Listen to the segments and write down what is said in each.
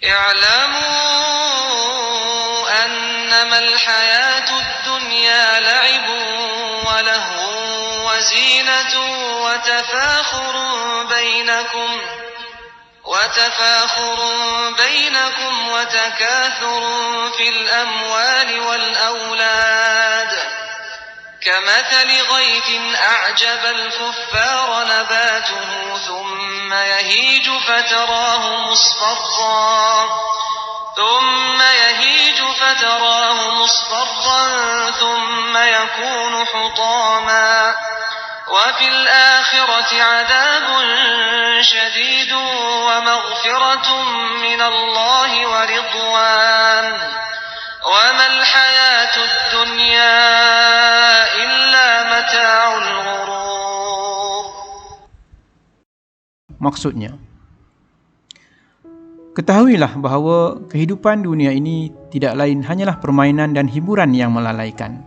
اعلموا أنما الحياة الدنيا لعب ولهو وزينة وتفاخر بينكم وتكاثر في الأموال والأولاد كمثل غيث أعجب الكفار نباته ثم يهيج فتراه مصفرا ثم يكون حطاما وفي الآخرة عذاب شديد ومغفرة من الله ورضوان وما الحياة الدنيا إلا متاع الغرور. Maksudnya, ketahuilah bahawa kehidupan dunia ini tidak lain hanyalah permainan dan hiburan yang melalaikan,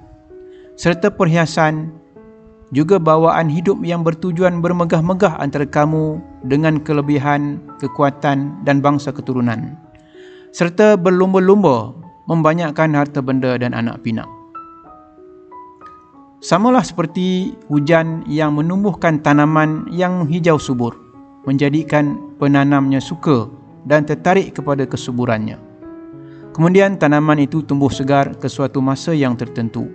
serta perhiasan, juga bawaan hidup yang bertujuan bermegah-megah antara kamu dengan kelebihan, kekuatan dan bangsa keturunan, serta berlumba-lumba membanyakkan harta benda dan anak pinak. Samalah seperti hujan yang menumbuhkan tanaman yang hijau subur, menjadikan penanamnya suka dan tertarik kepada kesuburannya. Kemudian tanaman itu tumbuh segar ke suatu masa yang tertentu.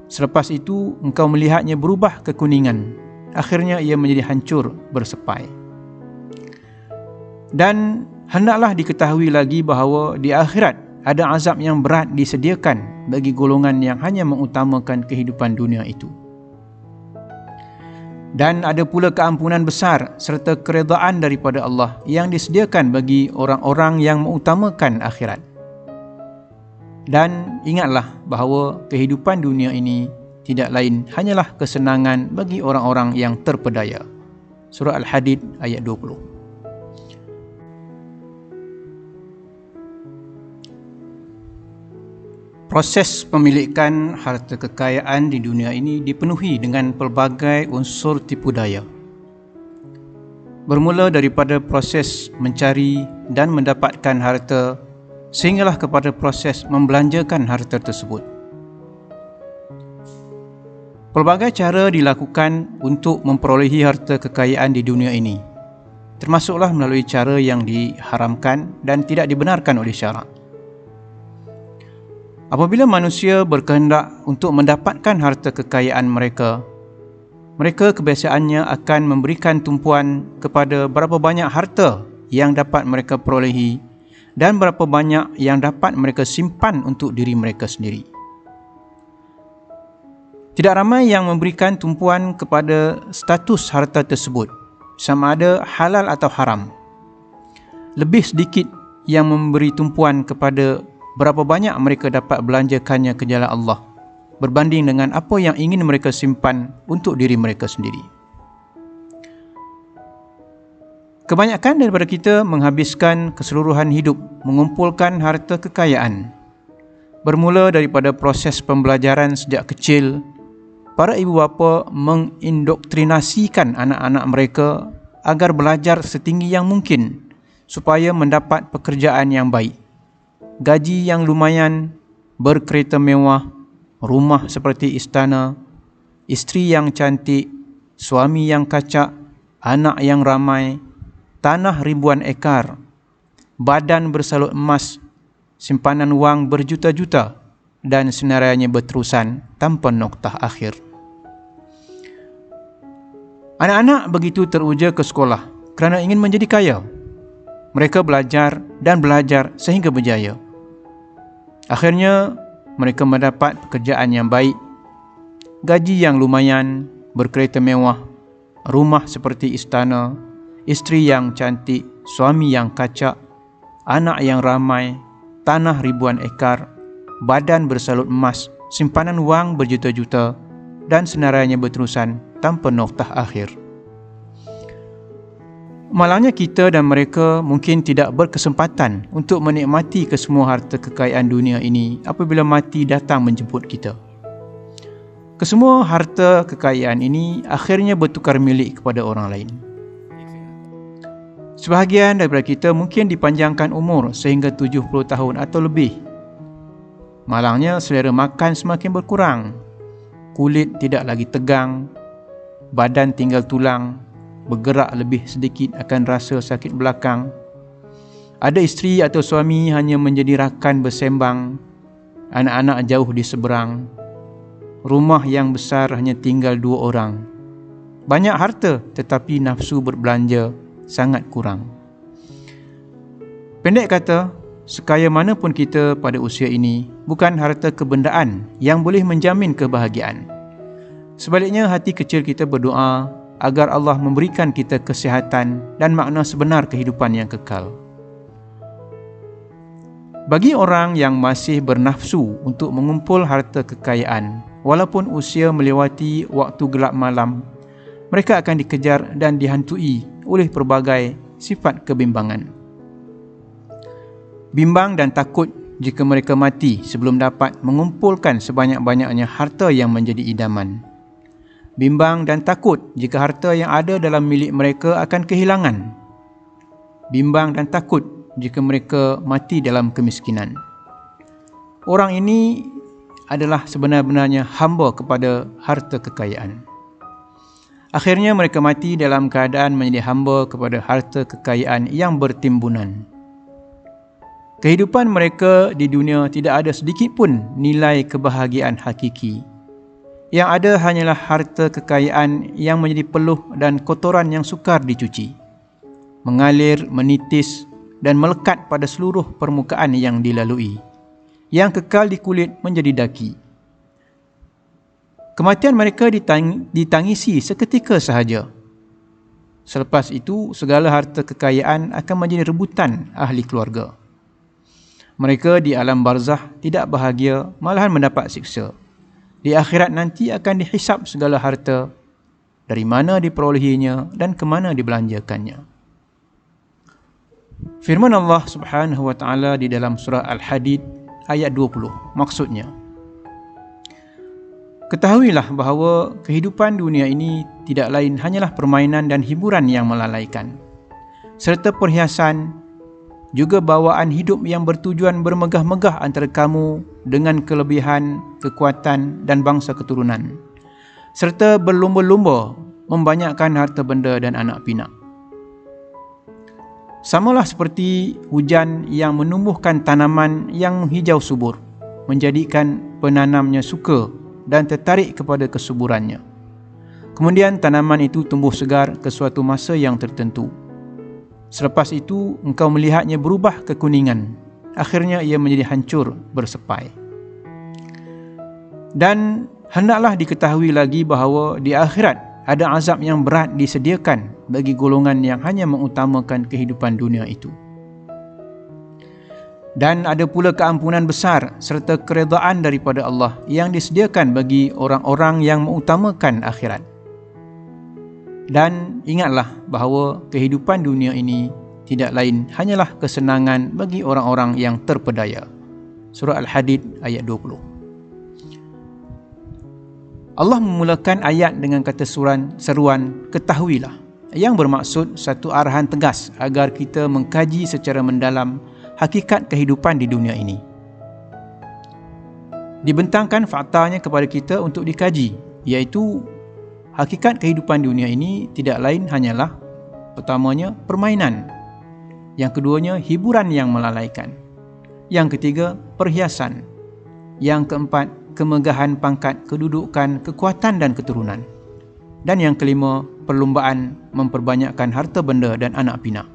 Selepas itu, engkau melihatnya berubah kekuningan. Akhirnya ia menjadi hancur bersepai. Dan hendaklah diketahui lagi bahawa di akhirat ada azab yang berat disediakan bagi golongan yang hanya mengutamakan kehidupan dunia itu. Dan ada pula keampunan besar serta keredaan daripada Allah yang disediakan bagi orang-orang yang mengutamakan akhirat. Dan ingatlah bahawa kehidupan dunia ini tidak lain hanyalah kesenangan bagi orang-orang yang terpedaya. Surah Al-Hadid ayat 20. Proses pemilikan harta kekayaan di dunia ini dipenuhi dengan pelbagai unsur tipu daya. Bermula daripada proses mencari dan mendapatkan harta sehinggalah kepada proses membelanjakan harta tersebut. Pelbagai cara dilakukan untuk memperolehi harta kekayaan di dunia ini, termasuklah melalui cara yang diharamkan dan tidak dibenarkan oleh syarak. Apabila manusia berkehendak untuk mendapatkan harta kekayaan mereka kebiasaannya akan memberikan tumpuan kepada berapa banyak harta yang dapat mereka perolehi dan berapa banyak yang dapat mereka simpan untuk diri mereka sendiri. Tidak ramai yang memberikan tumpuan kepada status harta tersebut, sama ada halal atau haram. Lebih sedikit yang memberi tumpuan kepada berapa banyak mereka dapat belanjakannya ke jalan Allah, berbanding dengan apa yang ingin mereka simpan untuk diri mereka sendiri. Kebanyakan daripada kita menghabiskan keseluruhan hidup mengumpulkan harta kekayaan. Bermula daripada proses pembelajaran sejak kecil, para ibu bapa mengindoktrinasikan anak-anak mereka agar belajar setinggi yang mungkin supaya mendapat pekerjaan yang baik, gaji yang lumayan, berkereta mewah, rumah seperti istana, isteri yang cantik, suami yang kacak, anak yang ramai, tanah ribuan ekar, badan bersalut emas, simpanan wang berjuta-juta, dan senarainya berterusan tanpa noktah akhir. Anak-anak begitu teruja ke sekolah kerana ingin menjadi kaya. Mereka belajar dan belajar sehingga berjaya. Akhirnya, mereka mendapat pekerjaan yang baik, gaji yang lumayan, berkereta mewah, rumah seperti istana, isteri yang cantik, suami yang kacak, anak yang ramai, tanah ribuan ekar, badan bersalut emas, simpanan wang berjuta-juta, dan senarainya berterusan tanpa noktah akhir. Malangnya kita dan mereka mungkin tidak berkesempatan untuk menikmati kesemua harta kekayaan dunia ini apabila mati datang menjemput kita. Kesemua harta kekayaan ini akhirnya bertukar milik kepada orang lain. Sebahagian daripada kita mungkin dipanjangkan umur sehingga 70 tahun atau lebih. Malangnya selera makan semakin berkurang, kulit tidak lagi tegang, badan tinggal tulang, bergerak lebih sedikit akan rasa sakit belakang. Ada isteri atau suami hanya menjadi rakan bersembang, anak-anak jauh di seberang, rumah yang besar hanya tinggal 2 orang. Banyak harta tetapi nafsu berbelanja sangat kurang. Pendek kata, sekaya mana pun kita pada usia ini, bukan harta kebendaan yang boleh menjamin kebahagiaan. Sebaliknya, hati kecil kita berdoa agar Allah memberikan kita kesihatan dan makna sebenar kehidupan yang kekal. Bagi orang yang masih bernafsu untuk mengumpul harta kekayaan, walaupun usia melewati waktu gelap malam, mereka akan dikejar dan dihantui oleh pelbagai sifat kebimbangan. Bimbang dan takut jika mereka mati sebelum dapat mengumpulkan sebanyak-banyaknya harta yang menjadi idaman. Bimbang dan takut jika harta yang ada dalam milik mereka akan kehilangan. Bimbang dan takut jika mereka mati dalam kemiskinan. Orang ini adalah sebenar-benarnya hamba kepada harta kekayaan. Akhirnya mereka mati dalam keadaan menjadi hamba kepada harta kekayaan yang bertimbunan. Kehidupan mereka di dunia tidak ada sedikit pun nilai kebahagiaan hakiki. Yang ada hanyalah harta kekayaan yang menjadi peluh dan kotoran yang sukar dicuci, mengalir, menitis dan melekat pada seluruh permukaan yang dilalui, yang kekal di kulit menjadi daki. Kematian mereka ditangisi seketika sahaja. Selepas itu, segala harta kekayaan akan menjadi rebutan ahli keluarga. Mereka di alam barzah tidak bahagia, malahan mendapat siksa. Di akhirat nanti akan dihisap segala harta, dari mana diperolehinya dan ke mana dibelanjakannya. Firman Allah Subhanahu wa taala di dalam surah Al-Hadid ayat 20, maksudnya, ketahuilah bahawa kehidupan dunia ini tidak lain hanyalah permainan dan hiburan yang melalaikan, serta perhiasan, juga bawaan hidup yang bertujuan bermegah-megah antara kamu dengan kelebihan, kekuatan dan bangsa keturunan, serta berlumba-lumba membanyakkan harta benda dan anak pinak. Samalah seperti hujan yang menumbuhkan tanaman yang hijau subur, menjadikan penanamnya suka dan tertarik kepada kesuburannya. Kemudian tanaman itu tumbuh segar ke suatu masa yang tertentu. Selepas itu engkau melihatnya berubah kekuningan. Akhirnya ia menjadi hancur bersepai. Dan hendaklah diketahui lagi bahawa di akhirat ada azab yang berat disediakan bagi golongan yang hanya mengutamakan kehidupan dunia itu. Dan ada pula keampunan besar serta keredaan daripada Allah yang disediakan bagi orang-orang yang mengutamakan akhirat. Dan ingatlah bahawa kehidupan dunia ini tidak lain hanyalah kesenangan bagi orang-orang yang terpedaya. Surah Al-Hadid ayat 20. Allah memulakan ayat dengan kata seruan ketahuilah, yang bermaksud satu arahan tegas agar kita mengkaji secara mendalam hakikat kehidupan di dunia ini. Dibentangkan faktanya kepada kita untuk dikaji, iaitu hakikat kehidupan dunia ini tidak lain hanyalah, pertamanya, permainan. Yang keduanya, hiburan yang melalaikan. Yang ketiga, perhiasan. Yang keempat, kemegahan pangkat, kedudukan, kekuatan dan keturunan. Dan yang kelima, perlumbaan memperbanyakkan harta benda dan anak pinak.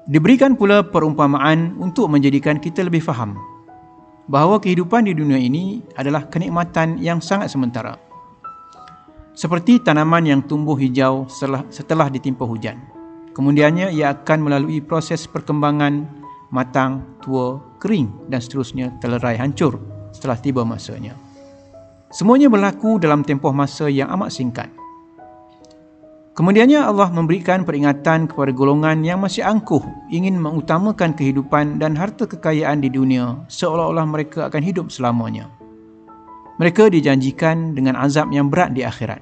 Diberikan pula perumpamaan untuk menjadikan kita lebih faham bahawa kehidupan di dunia ini adalah kenikmatan yang sangat sementara. Seperti tanaman yang tumbuh hijau setelah ditimpa hujan. Kemudiannya ia akan melalui proses perkembangan, matang, tua, kering dan seterusnya telerai hancur setelah tiba masanya. Semuanya berlaku dalam tempoh masa yang amat singkat. Kemudiannya Allah memberikan peringatan kepada golongan yang masih angkuh ingin mengutamakan kehidupan dan harta kekayaan di dunia seolah-olah mereka akan hidup selamanya. Mereka dijanjikan dengan azab yang berat di akhirat.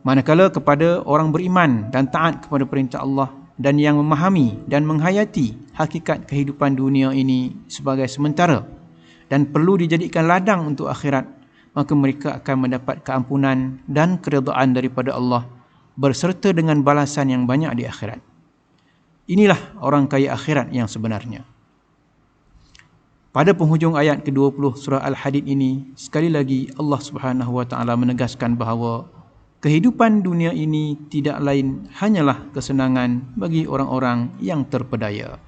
Manakala kepada orang beriman dan taat kepada perintah Allah dan yang memahami dan menghayati hakikat kehidupan dunia ini sebagai sementara dan perlu dijadikan ladang untuk akhirat, maka mereka akan mendapat keampunan dan keredaan daripada Allah berserta dengan balasan yang banyak di akhirat. Inilah orang kaya akhirat yang sebenarnya. Pada penghujung ayat ke-20 surah Al-Hadid ini, sekali lagi Allah Subhanahu wa taala menegaskan bahawa kehidupan dunia ini tidak lain hanyalah kesenangan bagi orang-orang yang terpedaya.